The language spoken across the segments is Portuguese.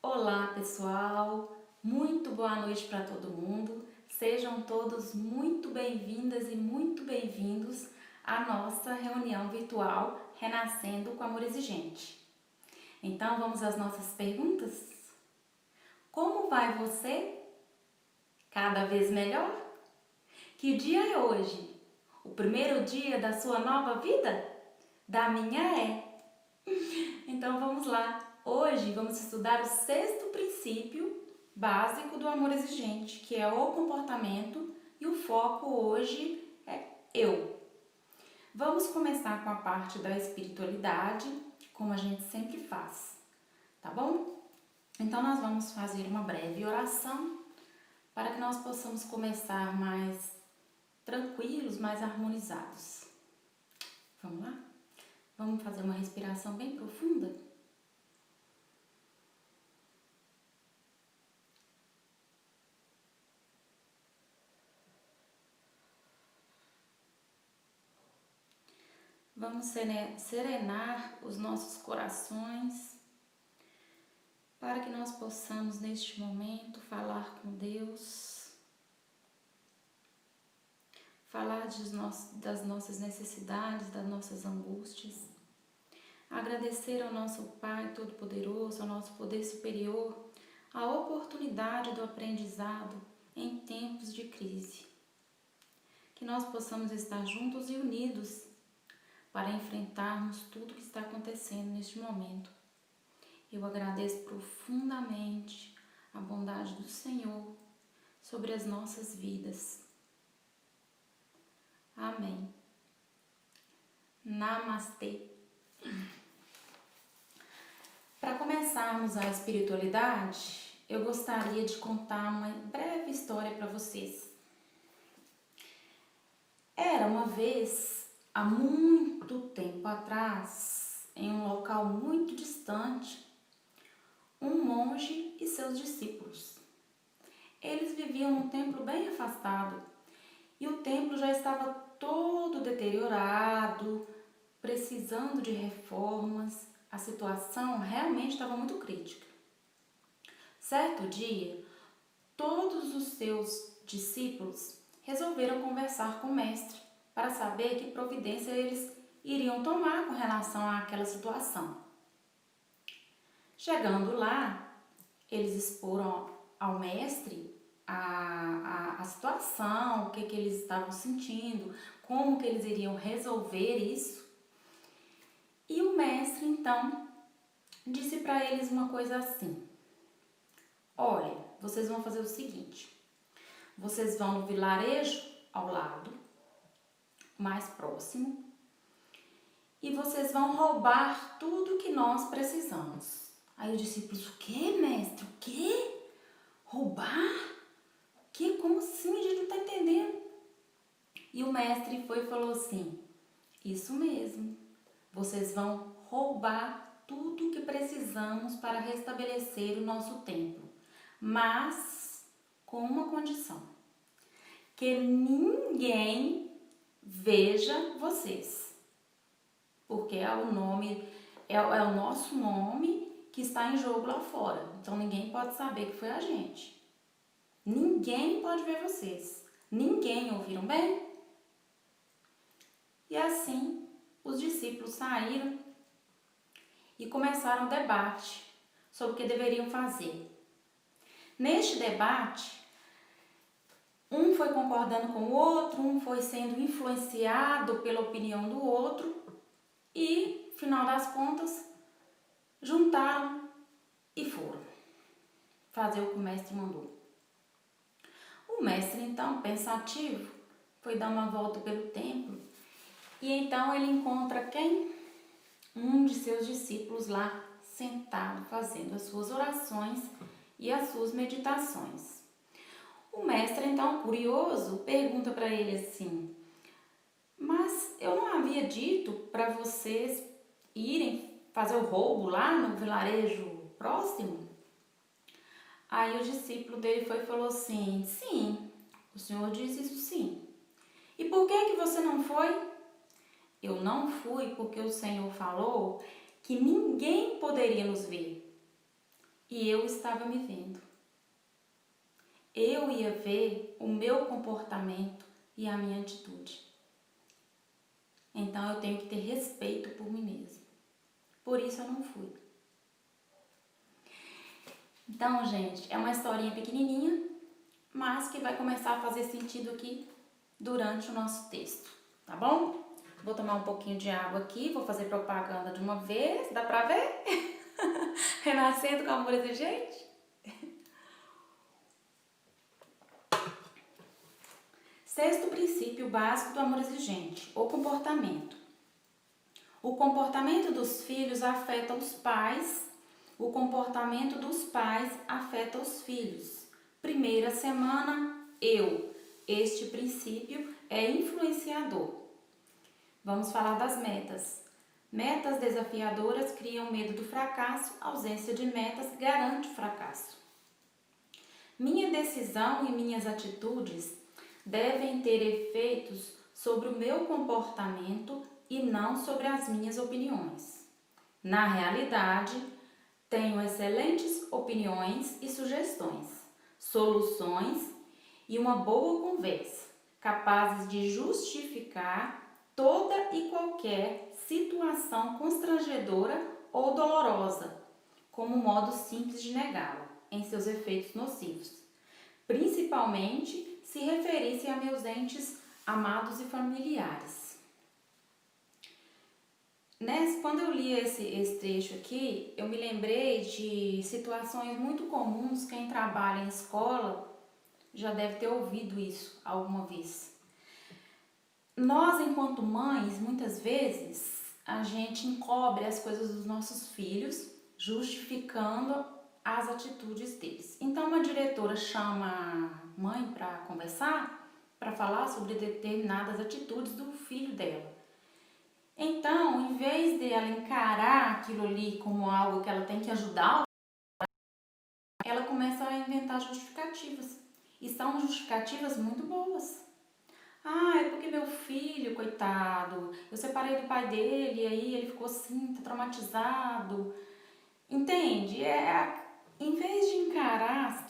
Olá pessoal, muito boa noite para todo mundo. Sejam todos muito bem-vindas e muito bem-vindos à nossa reunião virtual Renascendo com Amor Exigente. Então vamos às nossas perguntas? Como vai você? Cada vez melhor? Que dia é hoje? O primeiro dia da sua nova vida? Da minha é. Então vamos lá. Hoje vamos estudar o sexto princípio básico do amor exigente, que é o comportamento, e o foco hoje é eu. Vamos começar com a parte da espiritualidade, como a gente sempre faz, tá bom? Então nós vamos fazer uma breve oração para que nós possamos começar mais tranquilos, mais harmonizados. Vamos lá? Vamos fazer uma respiração bem profunda? Vamos serenar os nossos corações para que nós possamos neste momento falar com Deus, falar das nossas necessidades, das nossas angústias, agradecer ao nosso Pai Todo-Poderoso, ao nosso poder superior, a oportunidade do aprendizado em tempos de crise. Que nós possamos estar juntos e unidos para enfrentarmos tudo que está acontecendo neste momento. Eu agradeço profundamente a bondade do Senhor sobre as nossas vidas. Amém. Namastê. Para começarmos a espiritualidade, eu gostaria de contar uma breve história para vocês. Era uma vez, há muito tempo atrás, em um local muito distante, um monge e seus discípulos. Eles viviam num templo bem afastado e o templo já estava todo deteriorado, precisando de reformas. A situação realmente estava muito crítica. Certo dia, todos os seus discípulos resolveram conversar com o mestre para saber que providência eles iriam tomar com relação àquela situação. Chegando lá, eles exporam ao mestre a situação, o que eles estavam sentindo, como que eles iriam resolver isso. E o mestre, então, disse para eles uma coisa assim: olha, vocês vão fazer o seguinte, vocês vão no vilarejo ao lado, mais próximo, e vocês vão roubar tudo que nós precisamos. Aí os discípulos: o que, mestre? O que? Roubar? O que? Como assim? A gente não está entendendo. E o mestre foi e falou assim: isso mesmo, vocês vão roubar tudo que precisamos para restabelecer o nosso templo, mas com uma condição: que ninguém veja vocês, porque é o nosso nome que está em jogo lá fora, então ninguém pode saber que foi a gente. Ninguém pode ver vocês. Ninguém, ouviram bem? E assim, os discípulos saíram e começaram o debate sobre o que deveriam fazer. Neste debate, um foi concordando com o outro, um foi sendo influenciado pela opinião do outro e, no final das contas, juntaram e foram fazer o que o mestre mandou. O mestre, então, pensativo, foi dar uma volta pelo templo e então ele encontra quem? Um de seus discípulos lá, sentado, fazendo as suas orações e as suas meditações. O mestre, então, curioso, pergunta para ele assim: mas eu não havia dito para vocês irem fazer o roubo lá no vilarejo próximo? Aí o discípulo dele foi e falou assim: sim, o senhor disse isso sim. E por que você não foi? Eu não fui porque o Senhor falou que ninguém poderia nos ver. e eu estava me vendo. Eu ia ver o meu comportamento e a minha atitude. Então eu tenho que ter respeito por mim mesma. Por isso eu não fui. Então, gente, é uma historinha pequenininha, mas que vai começar a fazer sentido aqui durante o nosso texto, tá bom? Vou tomar um pouquinho de água aqui, vou fazer propaganda de uma vez, dá pra ver? Renascendo com amor exigente. Sexto princípio básico do amor exigente, o comportamento. O comportamento dos filhos afeta os pais, o comportamento dos pais afeta os filhos. Primeira semana, eu. Este princípio é influenciador. Vamos falar das metas. Metas desafiadoras criam medo do fracasso, ausência de metas garante o fracasso. Minha decisão e minhas atitudes devem ter efeitos sobre o meu comportamento e não sobre as minhas opiniões. Na realidade, tenho excelentes opiniões e sugestões, soluções e uma boa conversa, capazes de justificar toda e qualquer situação constrangedora ou dolorosa, como modo simples de negá-la em seus efeitos nocivos, principalmente se referissem a meus entes amados e familiares. Quando eu li esse trecho aqui, eu me lembrei de situações muito comuns. Quem trabalha em escola já deve ter ouvido isso alguma vez. Nós, enquanto mães, muitas vezes, a gente encobre as coisas dos nossos filhos, justificando as atitudes deles. Então, uma diretora chama a mãe para conversar, para falar sobre determinadas atitudes do filho dela. Então, em vez de ela encarar aquilo ali como algo que ela tem que ajudar, ela começa a inventar justificativas. E são justificativas muito boas. Ah, é porque meu filho, coitado, eu separei do pai dele e aí ele ficou assim, tá traumatizado. Entende? Em vez de encarar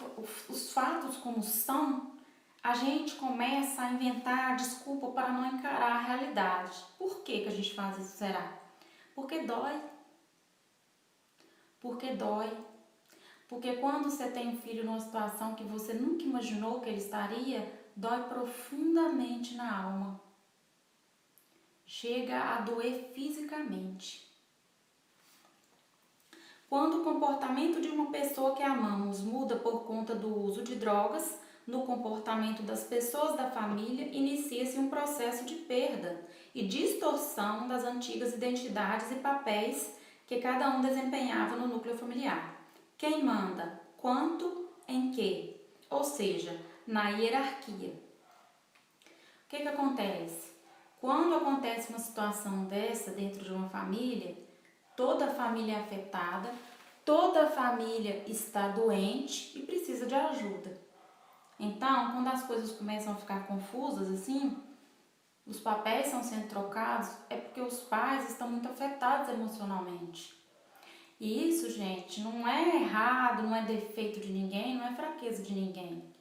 os fatos como são, a gente começa a inventar desculpa para não encarar a realidade. Por que a gente faz isso, será? Porque dói. Porque dói. Porque quando você tem um filho numa situação que você nunca imaginou que ele estaria, dói profundamente na alma. Chega a doer fisicamente. Quando o comportamento de uma pessoa que amamos muda por conta do uso de drogas, no comportamento das pessoas da família inicia-se um processo de perda e distorção das antigas identidades e papéis que cada um desempenhava no núcleo familiar. Quem manda? Quanto? Em que? Ou seja, na hierarquia. O que acontece? Quando acontece uma situação dessa dentro de uma família, toda a família é afetada, toda a família está doente e precisa de ajuda. Então, quando as coisas começam a ficar confusas assim, os papéis estão sendo trocados, é porque os pais estão muito afetados emocionalmente. E isso, gente, não é errado, não é defeito de ninguém, não é fraqueza de ninguém.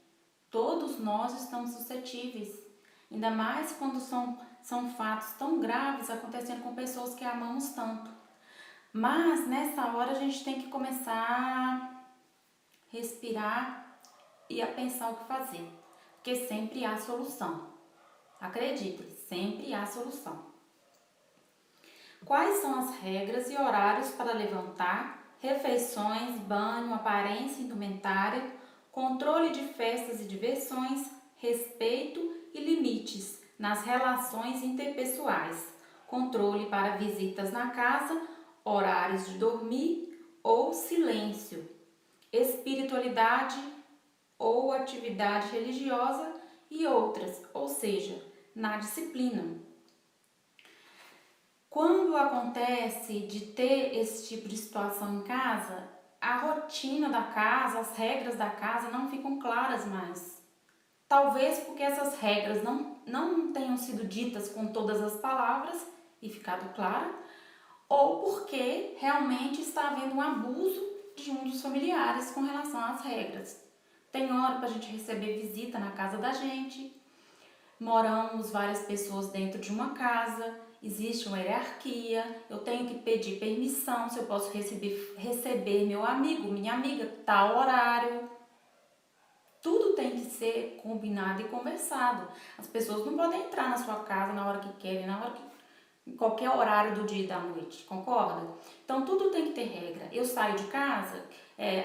Todos nós estamos suscetíveis, ainda mais quando são fatos tão graves acontecendo com pessoas que amamos tanto. Mas nessa hora a gente tem que começar a respirar e a pensar o que fazer, porque sempre há solução. Acreditem, sempre há solução. Quais são as regras e horários para levantar, refeições, banho, aparência, indumentária, controle de festas e diversões, respeito e limites nas relações interpessoais, controle para visitas na casa, horários de dormir ou silêncio, espiritualidade ou atividade religiosa e outras, ou seja, na disciplina. Quando acontece de ter esse tipo de situação em casa, a rotina da casa, as regras da casa não ficam claras mais. Talvez porque essas regras não tenham sido ditas com todas as palavras e ficado claro, ou porque realmente está havendo um abuso de um dos familiares com relação às regras. Tem hora para a gente receber visita na casa da gente, moramos várias pessoas dentro de uma casa, existe uma hierarquia, eu tenho que pedir permissão se eu posso receber meu amigo, minha amiga, tal horário. Tudo tem que ser combinado e conversado. As pessoas não podem entrar na sua casa na hora que querem, em qualquer horário do dia e da noite, concorda? Então tudo tem que ter regra. Eu saio de casa,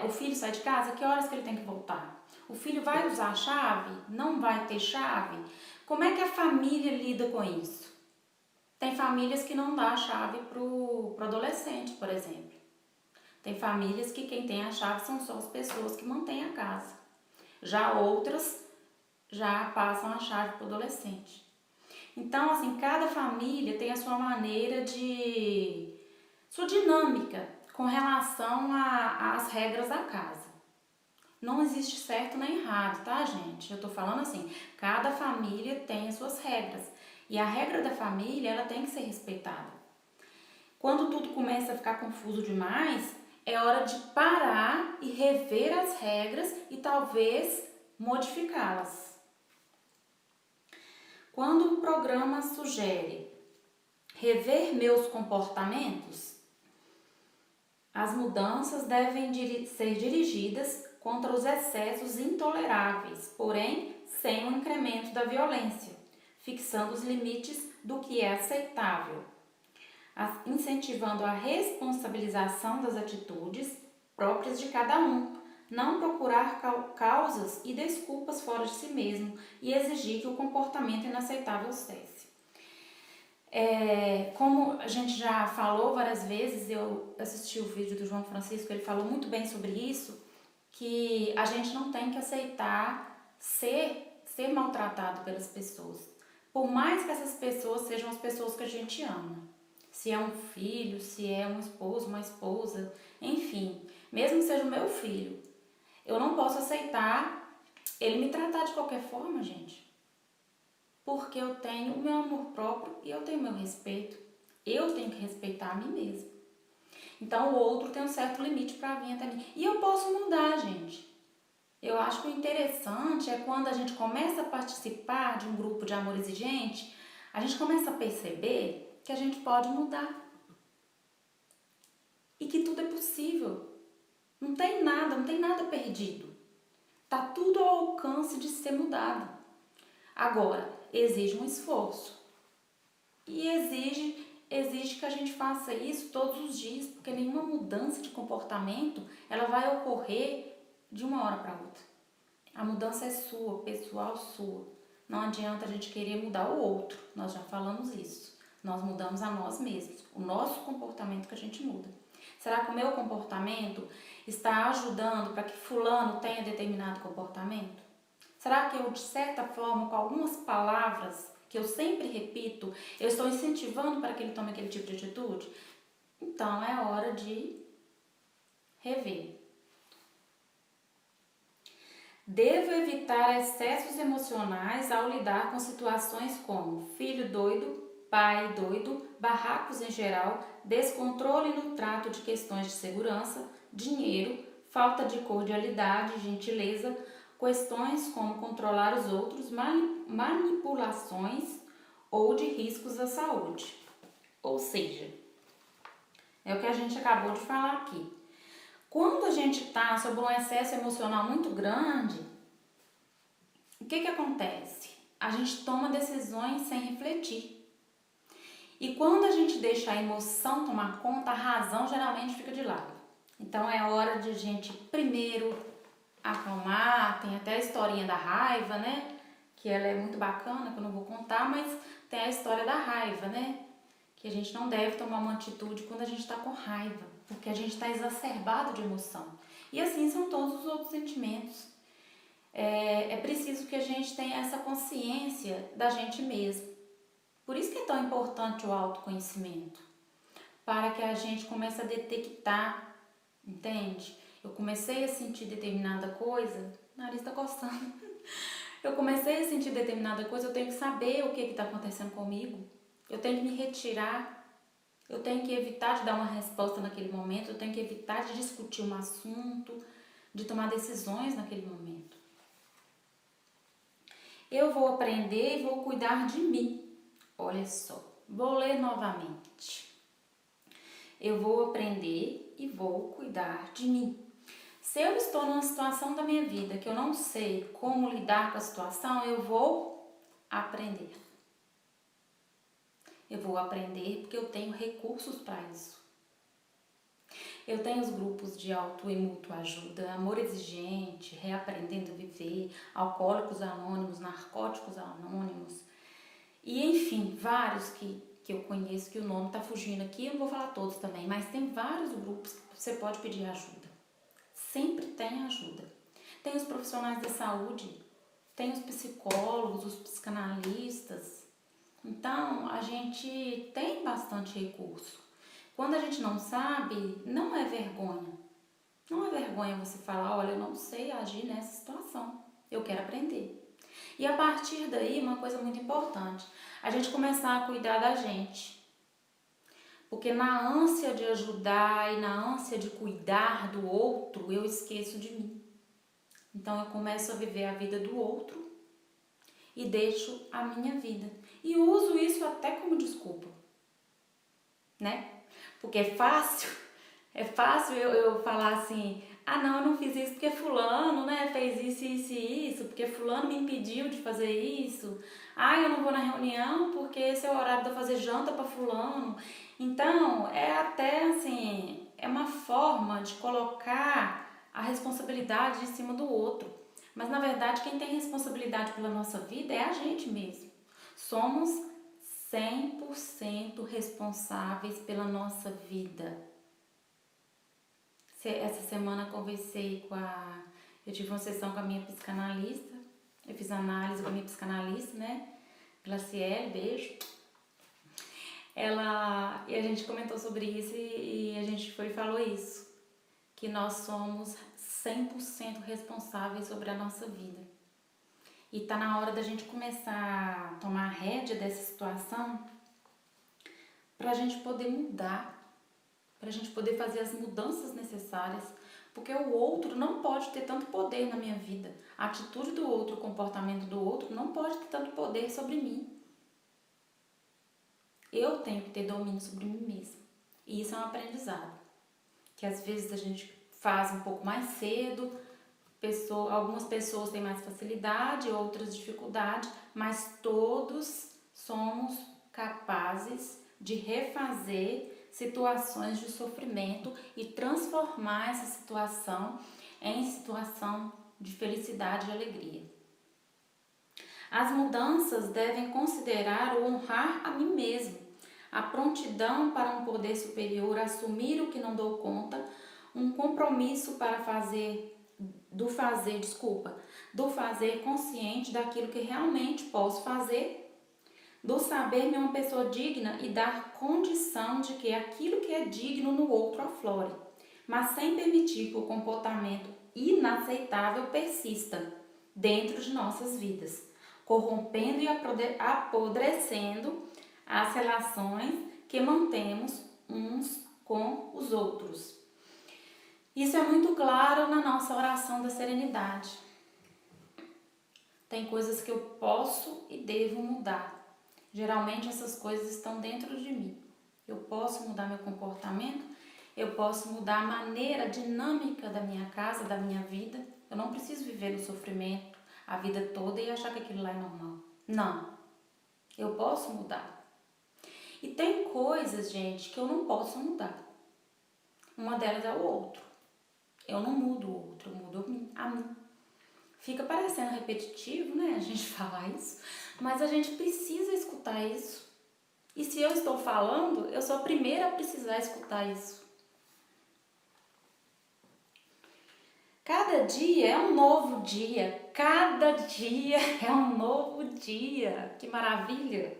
o filho sai de casa, que horas que ele tem que voltar? O filho vai usar a chave? Não vai ter chave? Como é que a família lida com isso? Tem famílias que não dá a chave pro adolescente, por exemplo. Tem famílias que quem tem a chave são só as pessoas que mantêm a casa. Já outras já passam a chave pro adolescente. Então, assim, cada família tem a sua maneira sua dinâmica com relação às regras da casa. Não existe certo nem errado, tá, gente? Eu tô falando assim, cada família tem as suas regras. E a regra da família, ela tem que ser respeitada. Quando tudo começa a ficar confuso demais, é hora de parar e rever as regras e talvez modificá-las. Quando o programa sugere rever meus comportamentos, as mudanças devem ser dirigidas contra os excessos intoleráveis, porém sem o incremento da violência, fixando os limites do que é aceitável, incentivando a responsabilização das atitudes próprias de cada um, não procurar causas e desculpas fora de si mesmo e exigir que o comportamento inaceitável cesse. Como a gente já falou várias vezes, eu assisti o vídeo do João Francisco, ele falou muito bem sobre isso, que a gente não tem que aceitar ser maltratado pelas pessoas, por mais que essas pessoas sejam as pessoas que a gente ama. Se é um filho, se é um esposo, uma esposa, enfim, mesmo que seja o meu filho, eu não posso aceitar ele me tratar de qualquer forma, gente. Porque eu tenho o meu amor próprio e eu tenho o meu respeito. Eu tenho que respeitar a mim mesma. Então o outro tem um certo limite para vir até mim. E eu posso mudar, gente. Eu acho que o interessante é quando a gente começa a participar de um grupo de amor exigente, a gente começa a perceber que a gente pode mudar. E que tudo é possível. Não tem nada perdido. Tá tudo ao alcance de ser mudado. Agora, exige um esforço. E exige que a gente faça isso todos os dias, porque nenhuma mudança de comportamento, ela vai ocorrer de uma hora para outra. A mudança é sua, pessoal sua. Não adianta a gente querer mudar o outro. Nós já falamos isso. Nós mudamos a nós mesmos. O nosso comportamento que a gente muda. Será que o meu comportamento está ajudando para que fulano tenha determinado comportamento? Será que eu, de certa forma, com algumas palavras que eu sempre repito, eu estou incentivando para que ele tome aquele tipo de atitude? Então, é hora de rever. Devo evitar excessos emocionais ao lidar com situações como filho doido, pai doido, barracos em geral, descontrole no trato de questões de segurança, dinheiro, falta de cordialidade, gentileza, questões como controlar os outros, manipulações ou de riscos à saúde. Ou seja, é o que a gente acabou de falar aqui. Quando a gente está sob um excesso emocional muito grande, o que acontece? A gente toma decisões sem refletir. E quando a gente deixa a emoção tomar conta, a razão geralmente fica de lado. Então é hora de a gente primeiro acalmar, tem até a historinha da raiva, né? Que ela é muito bacana, que eu não vou contar, mas tem a história da raiva, né? Que a gente não deve tomar uma atitude quando a gente está com raiva, porque a gente está exacerbado de emoção. E assim são todos os outros sentimentos. É preciso que a gente tenha essa consciência da gente mesmo. Por isso que é tão importante o autoconhecimento, para que a gente comece a detectar, entende? Eu comecei a sentir determinada coisa, o nariz tá coçando. Eu comecei a sentir determinada coisa, eu tenho que saber o que está acontecendo comigo. Eu tenho que me retirar. Eu tenho que evitar de dar uma resposta naquele momento, eu tenho que evitar de discutir um assunto, de tomar decisões naquele momento. Eu vou aprender e vou cuidar de mim. Olha só, vou ler novamente. Eu vou aprender e vou cuidar de mim. Se eu estou numa situação da minha vida que eu não sei como lidar com a situação, eu vou aprender. Eu vou aprender porque eu tenho recursos para isso. Eu tenho os grupos de auto e mútua ajuda, Amor Exigente, Reaprendendo a Viver, Alcoólicos Anônimos, Narcóticos Anônimos. E enfim, vários que eu conheço, que o nome está fugindo aqui, eu não vou falar todos também, mas tem vários grupos que você pode pedir ajuda. Sempre tem ajuda. Tem os profissionais da saúde, tem os psicólogos, os psicanalistas. Então, a gente tem bastante recurso. Quando a gente não sabe, não é vergonha. Não é vergonha você falar, olha, eu não sei agir nessa situação. Eu quero aprender. E a partir daí, uma coisa muito importante, a gente começar a cuidar da gente. Porque na ânsia de ajudar e na ânsia de cuidar do outro, eu esqueço de mim. Então eu começo a viver a vida do outro e deixo a minha vida. E uso isso até como desculpa, né? Porque é fácil eu falar assim, ah não, eu não fiz isso porque fulano, né, fez isso, isso e isso, porque fulano me impediu de fazer isso. Ah, eu não vou na reunião porque esse é o horário de eu fazer janta para fulano. Então, é até assim, é uma forma de colocar a responsabilidade em cima do outro. Mas na verdade, quem tem responsabilidade pela nossa vida é a gente mesmo. Somos 100% responsáveis pela nossa vida. Essa semana eu tive uma sessão com a minha psicanalista, eu fiz análise com a minha psicanalista, né, Glaciele, beijo. E a gente comentou sobre isso e a gente falou isso, que nós somos 100% responsáveis sobre a nossa vida. E tá na hora da gente começar a tomar a rédea dessa situação pra gente poder mudar, pra gente poder fazer as mudanças necessárias, porque o outro não pode ter tanto poder na minha vida. A atitude do outro, o comportamento do outro não pode ter tanto poder sobre mim. Eu tenho que ter domínio sobre mim mesma. E isso é um aprendizado, que às vezes a gente faz um pouco mais cedo, algumas pessoas têm mais facilidade, outras dificuldade, mas todos somos capazes de refazer situações de sofrimento e transformar essa situação em situação de felicidade e alegria. As mudanças devem considerar ou honrar a mim mesmo, a prontidão para um poder superior, assumir o que não dou conta, um compromisso para do fazer consciente daquilo que realmente posso fazer, do saber-me uma pessoa digna e dar condição de que aquilo que é digno no outro aflore, mas sem permitir que o comportamento inaceitável persista dentro de nossas vidas, corrompendo e apodrecendo as relações que mantemos uns com os outros. Isso é muito claro na nossa oração da serenidade. Tem coisas que eu posso e devo mudar. Geralmente essas coisas estão dentro de mim. Eu posso mudar meu comportamento, eu posso mudar a maneira dinâmica da minha casa, da minha vida. Eu não preciso viver no sofrimento a vida toda e achar que aquilo lá é normal. Não. Eu posso mudar. E tem coisas, gente, que eu não posso mudar. Uma delas é o outro. Eu não mudo o outro, eu mudo a mim. Fica parecendo repetitivo, né, a gente falar isso, mas a gente precisa escutar isso. E se eu estou falando, eu sou a primeira a precisar escutar isso. Cada dia é um novo dia, cada dia é um novo dia. Que maravilha!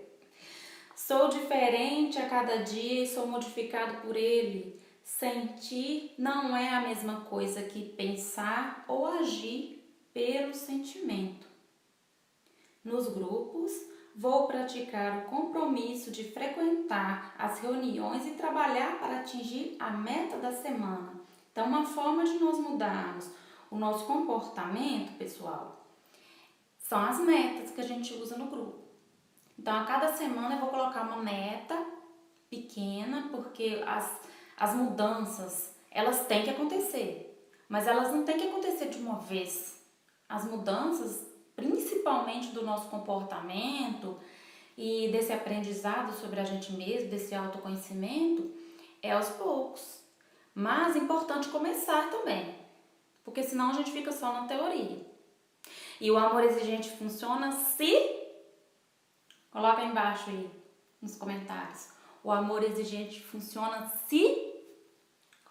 Sou diferente a cada dia e sou modificado por ele. Sentir não é a mesma coisa que pensar ou agir pelo sentimento. Nos grupos, Vou praticar o compromisso de frequentar as reuniões e trabalhar para atingir a meta da semana. Então, uma forma de nós mudarmos o nosso comportamento, pessoal, são as metas que a gente usa no grupo. Então, a cada semana eu vou colocar uma meta pequena, porque as mudanças, elas têm que acontecer, mas elas não têm que acontecer de uma vez. As mudanças, principalmente do nosso comportamento e desse aprendizado sobre a gente mesmo, desse autoconhecimento, é aos poucos. Mas é importante começar também, porque senão a gente fica só na teoria. E o amor exigente funciona se... Coloca aí embaixo aí, nos comentários. O amor exigente funciona se...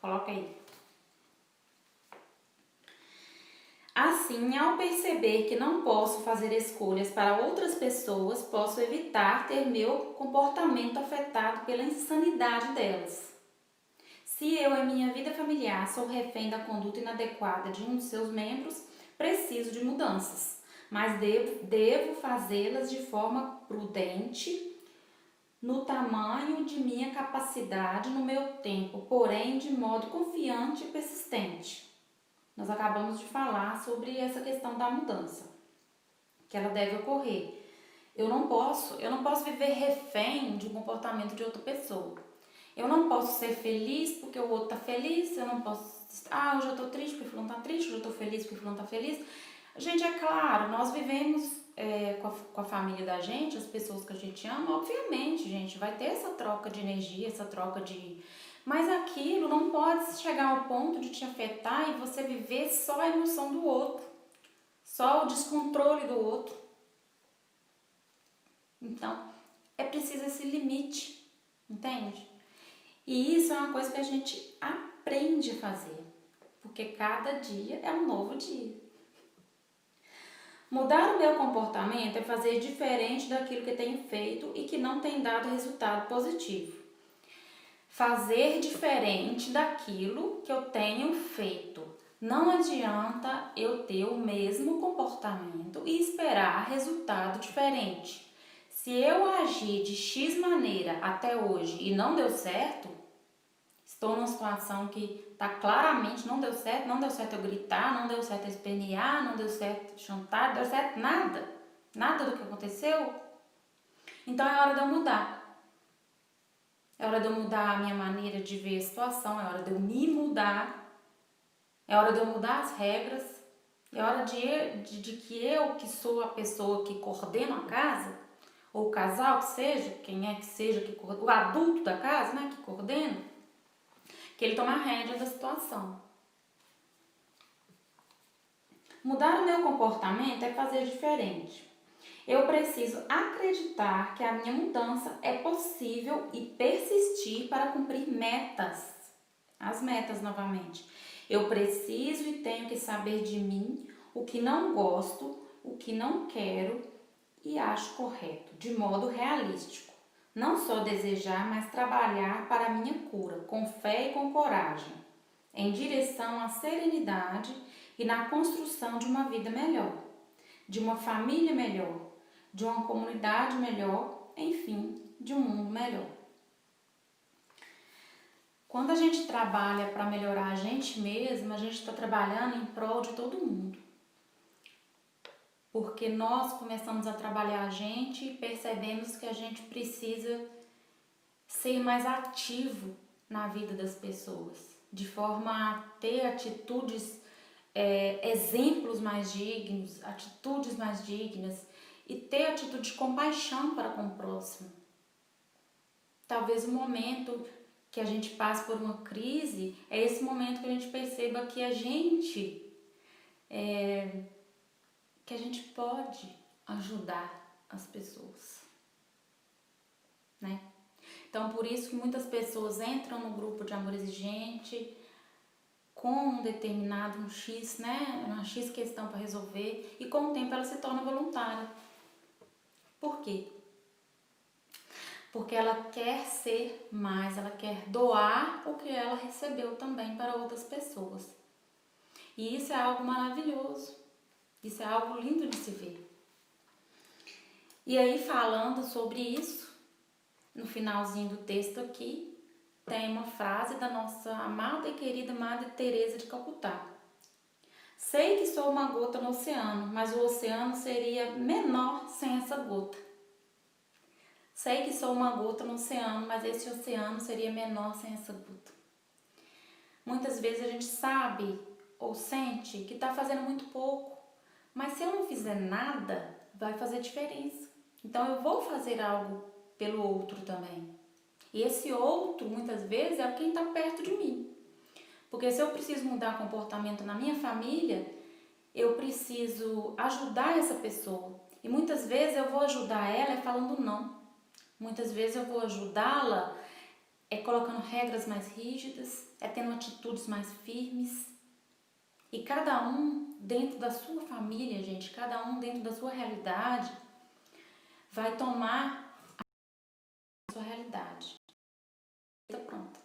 Coloca aí. Assim, ao perceber que não posso fazer escolhas para outras pessoas, posso evitar ter meu comportamento afetado pela insanidade delas. Se eu, em minha vida familiar, sou refém da conduta inadequada de um de seus membros, preciso de mudanças, mas devo fazê-las de forma prudente, no tamanho de minha capacidade, no meu tempo, porém de modo confiante e persistente. Nós acabamos de falar sobre essa questão da mudança, que ela deve ocorrer. Eu não posso viver refém de um comportamento de outra pessoa. Eu não posso ser feliz porque o outro tá feliz, eu não posso... hoje eu tô triste porque o fulano tá triste, hoje eu tô feliz porque o fulano tá feliz. Gente, é claro, nós vivemos com a família da gente, as pessoas que a gente ama, obviamente, gente, vai ter essa troca de energia, essa troca de... Mas aquilo não pode chegar ao ponto de te afetar e você viver só a emoção do outro, só o descontrole do outro. Então, é preciso esse limite, entende? E isso é uma coisa que a gente aprende a fazer, porque cada dia é um novo dia. Mudar o meu comportamento é fazer diferente daquilo que tenho feito e que não tem dado resultado positivo. Fazer diferente daquilo que eu tenho feito. Não adianta eu ter o mesmo comportamento e esperar resultado diferente. Se eu agir de X maneira até hoje e não deu certo, estou numa situação que claramente não deu certo eu gritar, não deu certo eu espernear, não deu certo chantar, não deu certo nada do que aconteceu. Então é hora de eu mudar. É hora de eu mudar a minha maneira de ver a situação, é hora de eu me mudar, é hora de eu mudar as regras, é hora de que eu, que sou a pessoa que coordena a casa, ou o casal que seja, quem é que seja, o adulto da casa, né, que coordena, que ele toma a rédea da situação. Mudar o meu comportamento é fazer diferente. Eu preciso acreditar que a minha mudança é possível e persistir para cumprir metas. As metas novamente. Eu preciso e tenho que saber de mim o que não gosto, o que não quero e acho correto, de modo realístico. Não só desejar, mas trabalhar para a minha cura, com fé e com coragem, em direção à serenidade e na construção de uma vida melhor, de uma família melhor, de uma comunidade melhor, enfim, de um mundo melhor. Quando a gente trabalha para melhorar a gente mesma, a gente está trabalhando em prol de todo mundo. Porque nós começamos a trabalhar a gente e percebemos que a gente precisa ser mais ativo na vida das pessoas, de forma a ter atitudes, exemplos mais dignos, atitudes mais dignas e ter atitude de compaixão para com o próximo. Talvez o momento que a gente passe por uma crise é esse momento que a gente perceba que a gente pode ajudar as pessoas, né? Então, por isso que muitas pessoas entram no grupo de amor exigente com um determinado, um X, né? Uma X questão para resolver e com o tempo ela se torna voluntária. Por quê? Porque ela quer ser mais, ela quer doar o que ela recebeu também para outras pessoas. E isso é algo maravilhoso, isso é algo lindo de se ver. E aí, falando sobre isso, no finalzinho do texto aqui, tem uma frase da nossa amada e querida Madre Teresa de Calcutá. Sei que sou uma gota no oceano, mas o oceano seria menor sem essa gota. Sei que sou uma gota no oceano, mas esse oceano seria menor sem essa gota. Muitas vezes a gente sabe ou sente que está fazendo muito pouco, mas se eu não fizer nada, vai fazer diferença. Então eu vou fazer algo pelo outro também. E esse outro, muitas vezes, é quem está perto de mim. Porque se eu preciso mudar comportamento na minha família, eu preciso ajudar essa pessoa. E muitas vezes eu vou ajudar ela falando não. Muitas vezes eu vou ajudá-la colocando regras mais rígidas, tendo atitudes mais firmes. E cada um dentro da sua família, gente, cada um dentro da sua realidade, vai tomar a sua realidade. Está pronta.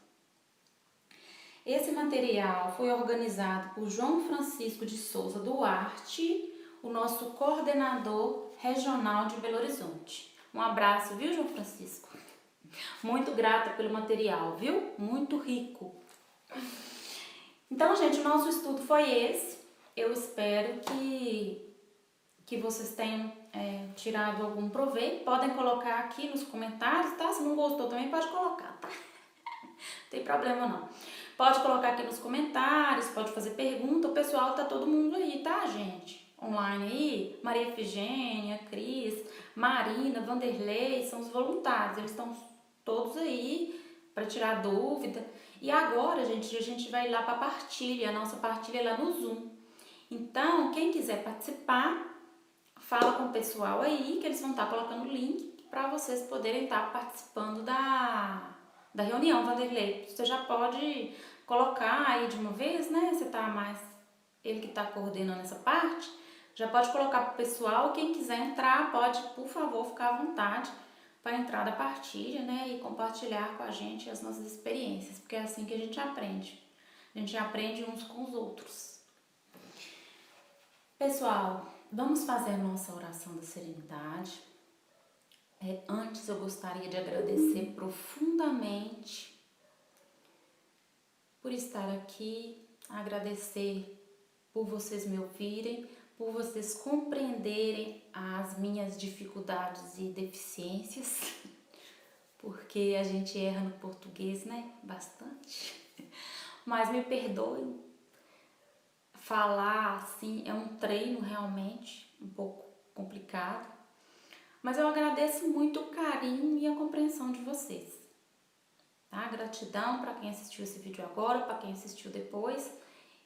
Esse material foi organizado por João Francisco de Souza Duarte, o nosso coordenador regional de Belo Horizonte. Um abraço, viu, João Francisco? Muito grata pelo material, viu? Muito rico. Então, gente, o nosso estudo foi esse. Eu espero que vocês tenham tirado algum proveito. Podem colocar aqui nos comentários, tá? Se não gostou também pode colocar, tá? Não tem problema não. Pode colocar aqui nos comentários, pode fazer pergunta. O pessoal tá todo mundo aí, tá, gente? Online aí. Maria Efigênia, Cris, Marina, Vanderlei, são os voluntários. Eles estão todos aí para tirar dúvida. E agora, gente, a gente vai lá para a partilha. A nossa partilha é lá no Zoom. Então, quem quiser participar, fala com o pessoal aí, que eles vão estar colocando o link para vocês poderem estar participando da reunião, Vanderlei. Você já pode colocar aí de uma vez, né? Você tá mais, ele que está coordenando essa parte, já pode colocar para o pessoal. Quem quiser entrar, pode, por favor, ficar à vontade para entrar da partilha, né? E compartilhar com a gente as nossas experiências, porque é assim que a gente aprende. A gente aprende uns com os outros. Pessoal, vamos fazer a nossa oração da serenidade. Antes eu gostaria de agradecer profundamente por estar aqui, agradecer por vocês me ouvirem, por vocês compreenderem as minhas dificuldades e deficiências, porque a gente erra no português, né? Bastante. Mas me perdoem, falar assim é um treino realmente um pouco complicado. Mas eu agradeço muito o carinho e a compreensão de vocês, tá? Gratidão para quem assistiu esse vídeo agora, para quem assistiu depois,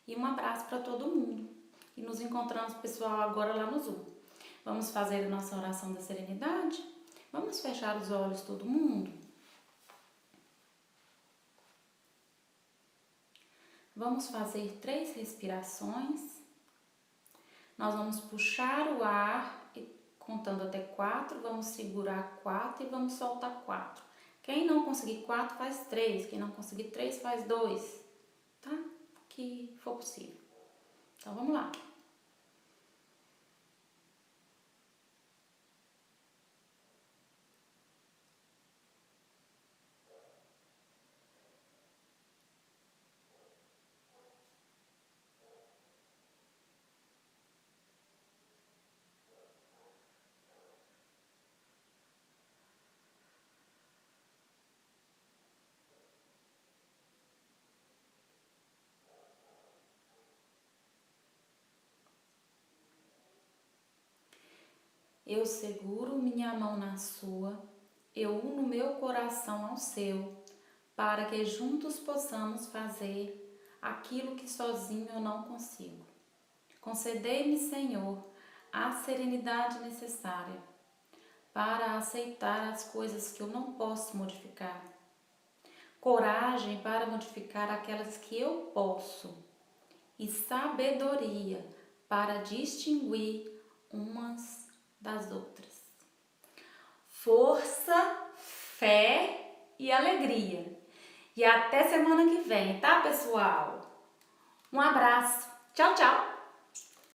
e um abraço para todo mundo. E nos encontramos, pessoal, agora lá no Zoom. Vamos fazer a nossa oração da serenidade? Vamos fechar os olhos todo mundo? Vamos fazer 3 respirações. Nós vamos puxar o ar contando até 4, vamos segurar 4 e vamos soltar 4. Quem não conseguir 4 faz 3, quem não conseguir 3 faz 2, tá? O que for possível. Então vamos lá. Eu seguro minha mão na sua, eu uno meu coração ao seu, para que juntos possamos fazer aquilo que sozinho eu não consigo. Concedei-me, Senhor, a serenidade necessária para aceitar as coisas que eu não posso modificar, coragem para modificar aquelas que eu posso e sabedoria para distinguir umas das outras. Força, fé e alegria. E até semana que vem, tá, pessoal? Um abraço. Tchau, tchau.